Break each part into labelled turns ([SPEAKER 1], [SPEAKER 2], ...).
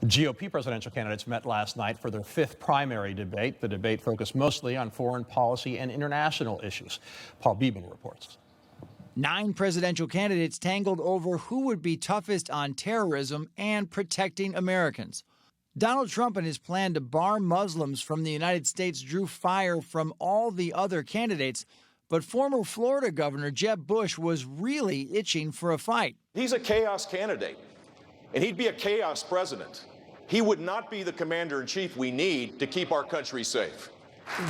[SPEAKER 1] GOP presidential candidates met last night for their fifth primary debate. The debate focused mostly on foreign policy and international issues. Paul Beeben reports.
[SPEAKER 2] 9 presidential candidates tangled over who would be toughest on terrorism and protecting Americans. Donald Trump and his plan to bar Muslims from the United States drew fire from all the other candidates, but former Florida Governor Jeb Bush was really itching for a fight.
[SPEAKER 3] He's a chaos candidate, and he'd be a chaos president. He would not be the commander-in-chief we need to keep our country safe.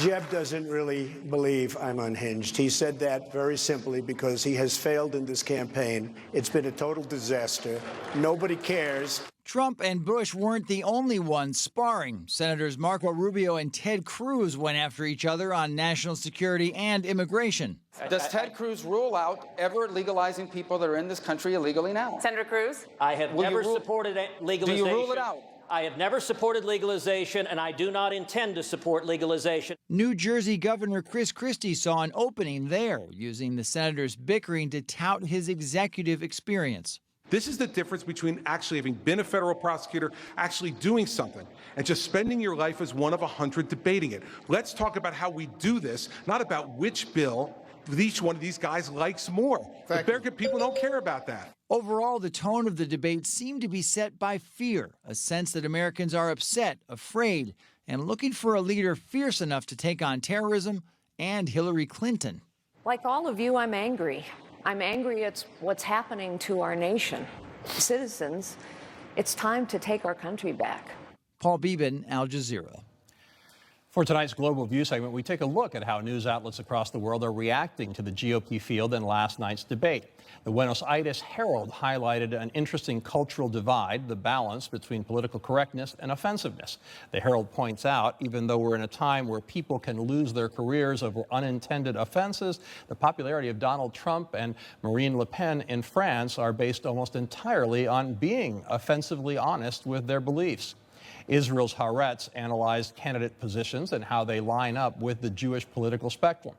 [SPEAKER 4] Jeb doesn't really believe I'm unhinged. He said that very simply because he has failed in this campaign. It's been a total disaster. Nobody cares.
[SPEAKER 2] Trump and Bush weren't the only ones sparring. Senators Marco Rubio and Ted Cruz went after each other on national security and immigration.
[SPEAKER 5] Does Ted Cruz rule out ever legalizing people that are in this country illegally now?
[SPEAKER 6] Senator Cruz?
[SPEAKER 7] I have never supported legalization.
[SPEAKER 5] Do you rule it out?
[SPEAKER 7] I have never supported legalization, and I do not intend to support legalization.
[SPEAKER 2] New Jersey Governor Chris Christie saw an opening there, using the senators' bickering to tout his executive experience.
[SPEAKER 8] This is the difference between actually having been a federal prosecutor, actually doing something, and just spending your life as one of 100 debating it. Let's talk about how we do this, not about which bill each one of these guys likes more. The American people don't care about that.
[SPEAKER 2] Overall, the tone of the debate seemed to be set by fear, a sense that Americans are upset, afraid, and looking for a leader fierce enough to take on terrorism and Hillary Clinton.
[SPEAKER 6] Like all of you, I'm angry. I'm angry at what's happening to our nation. Citizens, it's time to take our country back.
[SPEAKER 2] Paul Beeben, Al Jazeera.
[SPEAKER 1] For tonight's Global View segment, we take a look at how news outlets across the world are reacting to the GOP field in last night's debate. The Buenos Aires Herald highlighted an interesting cultural divide, the balance between political correctness and offensiveness. The Herald points out, even though we're in a time where people can lose their careers over unintended offenses, the popularity of Donald Trump and Marine Le Pen in France are based almost entirely on being offensively honest with their beliefs. Israel's Haaretz analyzed candidate positions and how they line up with the Jewish political spectrum.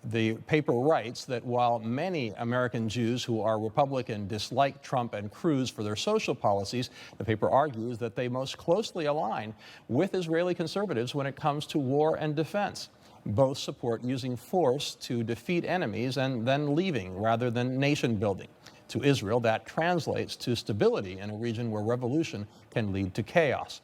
[SPEAKER 1] The paper writes that while many American Jews who are Republican dislike Trump and Cruz for their social policies, the paper argues that they most closely align with Israeli conservatives when it comes to war and defense. Both support using force to defeat enemies and then leaving rather than nation building. To Israel, that translates to stability in a region where revolution can lead to chaos.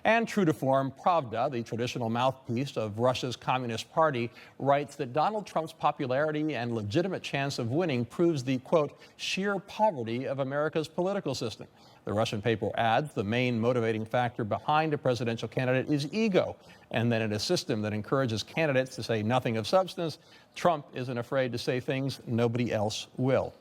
[SPEAKER 1] And true to form, Pravda, the traditional mouthpiece of Russia's Communist Party, writes that Donald Trump's popularity and legitimate chance of winning proves the, quote, sheer poverty of America's political system. The Russian paper adds the main motivating factor behind a presidential candidate is ego, and that in a system that encourages candidates to say nothing of substance, Trump isn't afraid to say things nobody else will.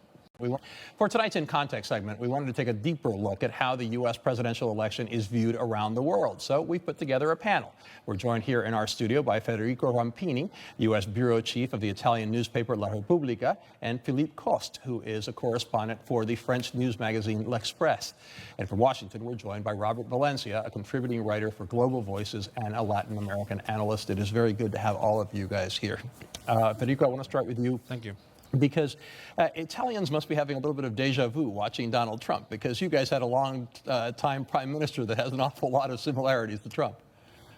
[SPEAKER 1] For tonight's In Context segment, we wanted to take a deeper look at how the U.S. presidential election is viewed around the world. So we put together a panel. We're joined here in our studio by Federico Rampini, U.S. bureau chief of the Italian newspaper La Repubblica, and Philippe Coste, who is a correspondent for the French news magazine L'Express. And from Washington, we're joined by Robert Valencia, a contributing writer for Global Voices and a Latin American analyst. It is very good to have all of you guys here. Federico, I want to start with you.
[SPEAKER 9] Thank you.
[SPEAKER 1] Because Italians must be having a little bit of deja vu watching Donald Trump, because you guys had a long-time prime minister that has an awful lot of similarities to Trump.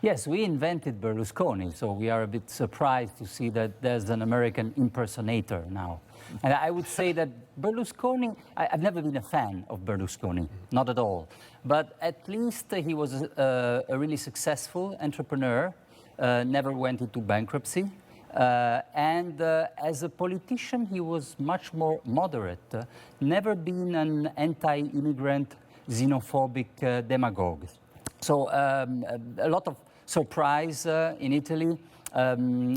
[SPEAKER 9] Yes, we invented Berlusconi, so we are a bit surprised to see that there's an American impersonator now. And I would say that Berlusconi, I've never been a fan of Berlusconi, not at all. But at least he was a really successful entrepreneur, never went into bankruptcy. And as a politician, he was much more moderate, never been an anti-immigrant, xenophobic demagogue. So a lot of surprise in Italy.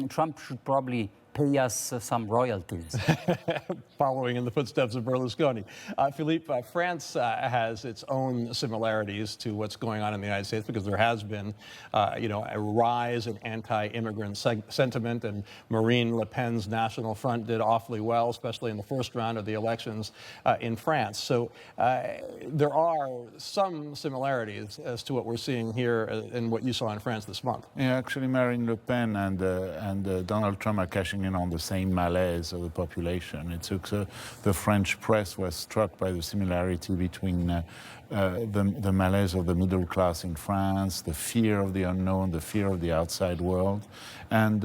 [SPEAKER 9] Trump should probably pay us some royalties.
[SPEAKER 1] Following in the footsteps of Berlusconi. Philippe, France has its own similarities to what's going on in the United States, because there has been, a rise in anti-immigrant sentiment, and Marine Le Pen's National Front did awfully well, especially in the first round of the elections in France. So there are some similarities as to what we're seeing here and what you saw in France this month.
[SPEAKER 10] Yeah, actually, Marine Le Pen and Donald Trump are cashing in on the same malaise of the population. It took the French press was struck by the similarity between the malaise of the middle class in France, the fear of the unknown, the fear of the outside world, and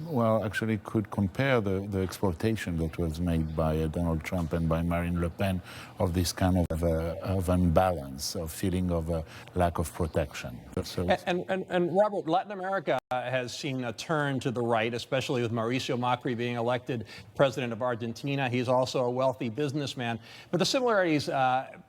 [SPEAKER 10] well, actually could compare the exploitation that was made by Donald Trump and by Marine Le Pen of this kind of imbalance, of feeling of a lack of protection. So
[SPEAKER 1] and Robert, Latin America has seen a turn to the right, especially with Mauricio Macri being elected president of Argentina. He's also a wealthy businessman, but the similarities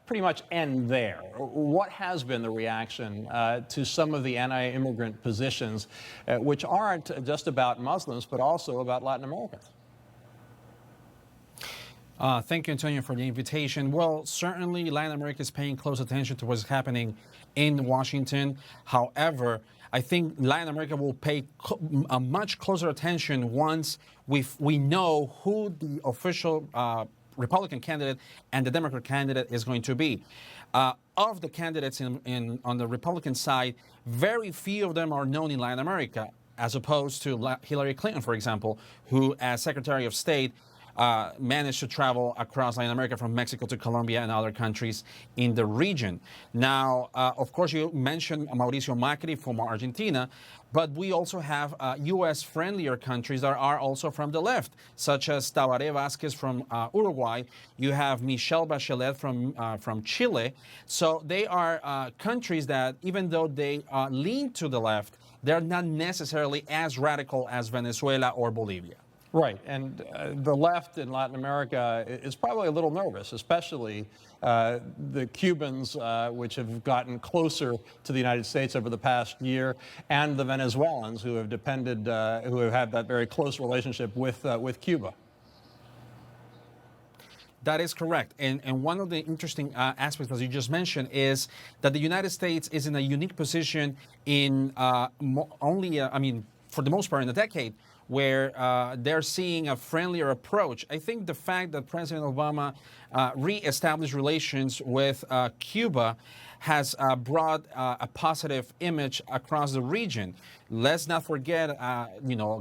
[SPEAKER 1] pretty much end there. What has been the reaction to some of the anti-immigrant positions, which aren't just about Muslims, but also about Latin Americans?
[SPEAKER 11] Thank you, Antonio, for the invitation. Well, certainly Latin America is paying close attention to what's happening in Washington. However, I think Latin America will pay a much closer attention once we know who the official Republican candidate and the Democrat candidate is going to be. Of the candidates on the Republican side, very few of them are known in Latin America, as opposed to Hillary Clinton, for example, who, as Secretary of State, managed to travel across Latin America from Mexico to Colombia and other countries in the region. Now, of course, you mentioned Mauricio Macri from Argentina, but we also have U.S.-friendlier countries that are also from the left, such as Tabaré Vázquez from Uruguay. You have Michelle Bachelet from Chile. So they are countries that, even though they lean to the left, they're not necessarily as radical as Venezuela or Bolivia.
[SPEAKER 1] Right, and the left in Latin America is probably a little nervous, especially the Cubans, which have gotten closer to the United States over the past year, and the Venezuelans who have who have had that very close relationship with Cuba.
[SPEAKER 11] That is correct. And one of the interesting aspects, as you just mentioned, is that the United States is in a unique position in for the most part in the decade, where they're seeing a friendlier approach. I think the fact that President Obama reestablished relations with Cuba has brought a positive image across the region. Let's not forget, a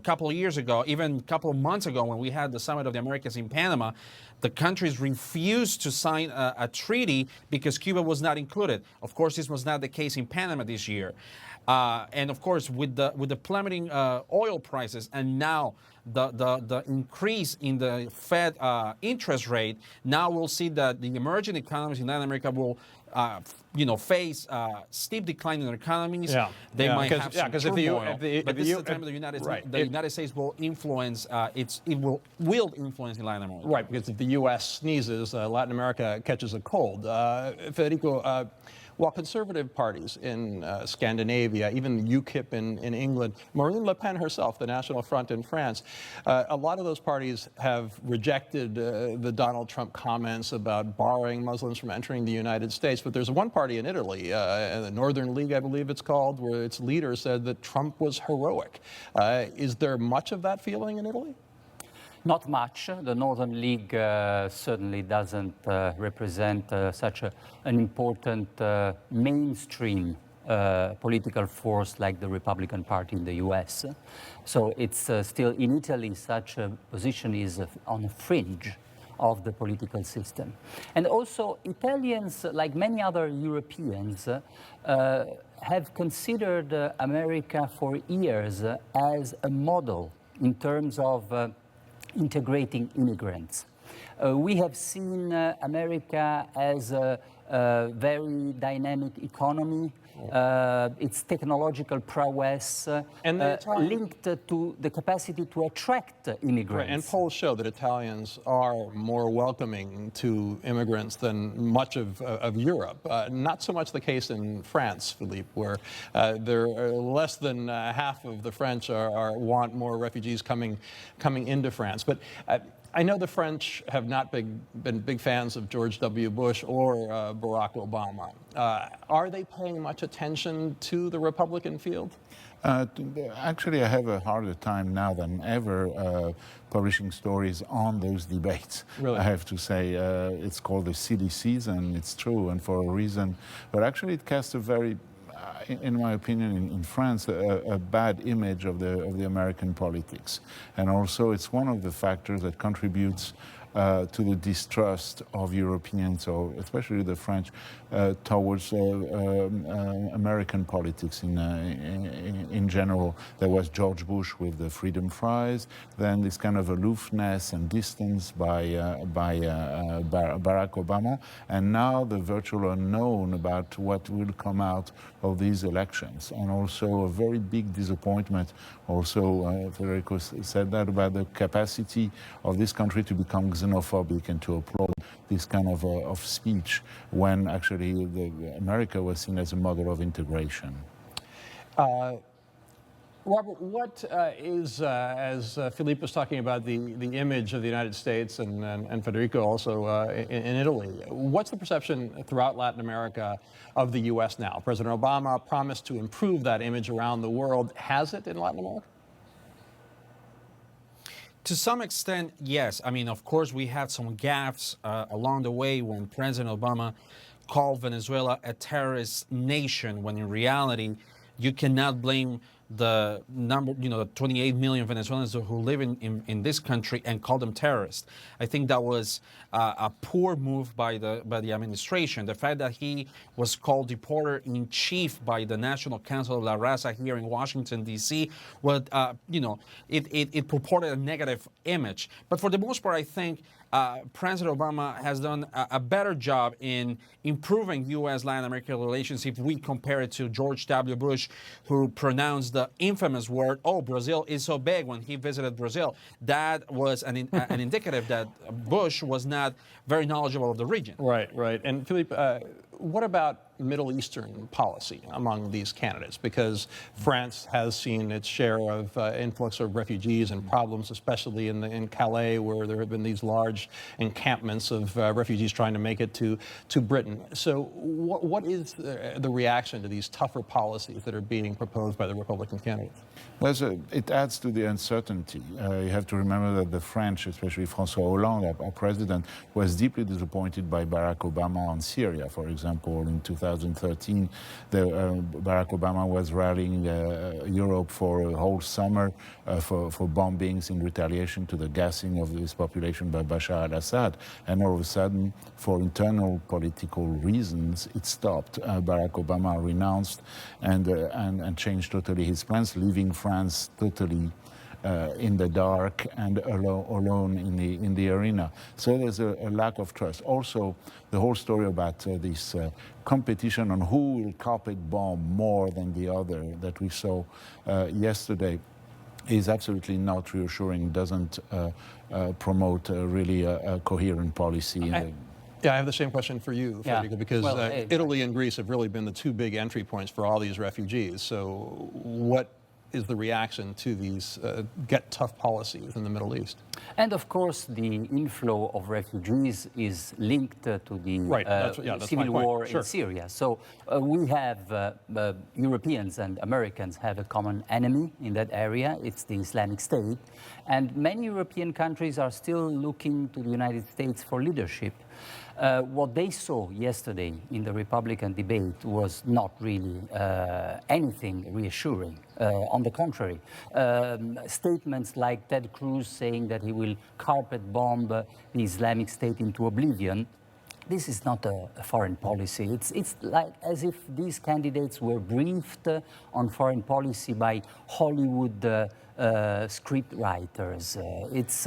[SPEAKER 11] couple of years ago, even a couple of months ago, when we had the Summit of the Americas in Panama, the countries refused to sign a treaty because Cuba was not included. Of course, this was not the case in Panama this year. And of course, with the plummeting oil prices and now the increase in the Fed interest rate, now we'll see that the emerging economies in Latin America will face steep decline in their economies.
[SPEAKER 1] Yeah.
[SPEAKER 11] They might have some
[SPEAKER 1] because
[SPEAKER 11] turmoil. But this is the time the United States will influence. Will influence in Latin America.
[SPEAKER 1] Right, because if the U.S. sneezes, Latin America catches a cold. Federico, while conservative parties in Scandinavia, even UKIP in England, Marine Le Pen herself, the National Front in France, a lot of those parties have rejected the Donald Trump comments about barring Muslims from entering the United States. But there's one party in Italy, the Northern League, I believe it's called, where its leader said that Trump was heroic. Is there much of that feeling in Italy?
[SPEAKER 9] Not much. The Northern League certainly doesn't represent such an important mainstream political force like the Republican Party in the US. So it's still in Italy, such a position is on the fringe of the political system. And also Italians, like many other Europeans, have considered America for years as a model in terms of integrating immigrants. We have seen America as a very dynamic economy, its technological prowess linked to the capacity to attract immigrants.
[SPEAKER 1] Right, and polls show that Italians are more welcoming to immigrants than much of Europe. Not so much the case in France, Philippe, where there are less than half of the French want more refugees coming into France. But I know the French have not been big fans of George W. Bush or Barack Obama. Are they paying much attention to the Republican field?
[SPEAKER 10] Actually, I have a harder time now than ever publishing stories on those debates.
[SPEAKER 1] Really?
[SPEAKER 10] I have to say, it's called the silly season. It's true, and for a reason. But actually, it casts a very, in my opinion, in France, a bad image of the American politics. And also, it's one of the factors that contributes to the distrust of Europeans, or especially the French, towards American politics in general. There was George Bush with the Freedom Fries, then this kind of aloofness and distance by Barack Obama, and now the virtual unknown about what will come out of these elections, and also a very big disappointment. Also, Federico said that about the capacity of this country to become xenophobic and to applaud this kind of speech, when actually America was seen as a model of integration.
[SPEAKER 1] Robert, what is, as Philippe was talking about, the image of the United States and Federico also in Italy, what's the perception throughout Latin America of the U.S. now? President Obama promised to improve that image around the world. Has it in Latin America?
[SPEAKER 11] To some extent, yes. I mean, of course, we had some gaffes along the way when President Obama called Venezuela a terrorist nation, when in reality, you cannot blame the number, the 28 million Venezuelans who live in this country and call them terrorists. I think that was a poor move by the administration. The fact that he was called deporter-in-chief by the National Council of La Raza here in Washington, D.C., it purported a negative image. But for the most part, I think President Obama has done a better job in improving U.S.-Latin American relations if we compare it to George W. Bush, who pronounced the infamous word, "Oh, Brazil is so big," when he visited Brazil. That was an indicative that Bush was not very knowledgeable of the region.
[SPEAKER 1] Right, right. And Philippe, what about Middle Eastern policy among these candidates? Because France has seen its share of influx of refugees and problems, especially in Calais, where there have been these large encampments of refugees trying to make it to Britain. So what is the reaction to these tougher policies that are being proposed by the Republican candidates?
[SPEAKER 10] Well, it adds to the uncertainty. You have to remember that the French, especially François Hollande, our president, was deeply disappointed by Barack Obama on Syria, for example. In 2013, Barack Obama was rallying Europe for a whole summer for bombings in retaliation to the gassing of this population by Bashar al-Assad. And all of a sudden, for internal political reasons, it stopped. Barack Obama renounced and changed totally his plans, leaving France totally in the dark and alone in the arena. So there's a lack of trust. Also, the whole story about this competition on who will carpet bomb more than the other that we saw yesterday is absolutely not reassuring, doesn't promote really a coherent policy.
[SPEAKER 1] Yeah, I have the same question for you, Federico, because Italy and Greece have really been the two big entry points for all these refugees. So what is the reaction to these get tough policies in the Middle East?
[SPEAKER 9] And of course, the inflow of refugees is linked to the civil war in Syria. So we have Europeans and Americans have a common enemy in that area. It's the Islamic State. And many European countries are still looking to the United States for leadership. What they saw yesterday in the Republican debate was not really anything reassuring. On the contrary, statements like Ted Cruz saying that he will carpet bomb the Islamic State into oblivion, this is not a foreign policy. It's like as if these candidates were briefed on foreign policy by Hollywood script writers. It's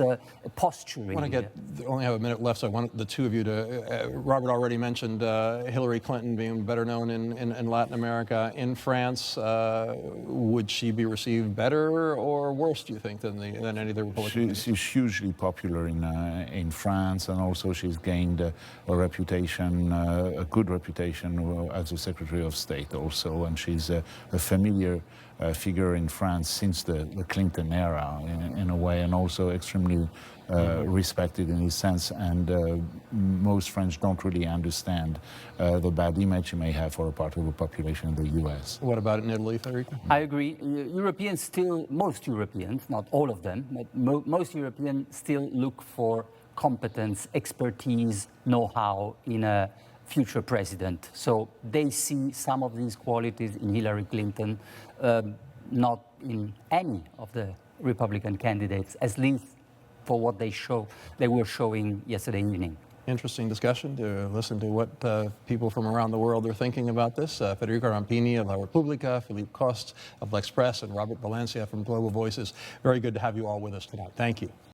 [SPEAKER 9] posturing.
[SPEAKER 1] I only have a minute left, so I want the two of you to, Robert already mentioned Hillary Clinton being better known in Latin America. In France, would she be received better or worse, do you think, than any of the Republicans?
[SPEAKER 10] She's hugely popular in France, and also she's gained a reputation, a good reputation as a Secretary of State also, and she's a familiar figure in France since the Clinton era in a way, and also extremely respected in his sense, and most French don't really understand the bad image he may have for a part of the population in the US.
[SPEAKER 1] What about in Italy, Federico?
[SPEAKER 9] I agree. Europeans still, most Europeans, not all of them, but most Europeans still look for competence, expertise, know-how in a future president. So they see some of these qualities in Hillary Clinton, not in any of the Republican candidates, at least for what they were showing yesterday evening.
[SPEAKER 1] Interesting discussion to listen to what people from around the world are thinking about this. Federico Rampini of La Repubblica, Philippe Coste of L'Express, and Robert Valencia from Global Voices. Very good to have you all with us tonight. Thank you.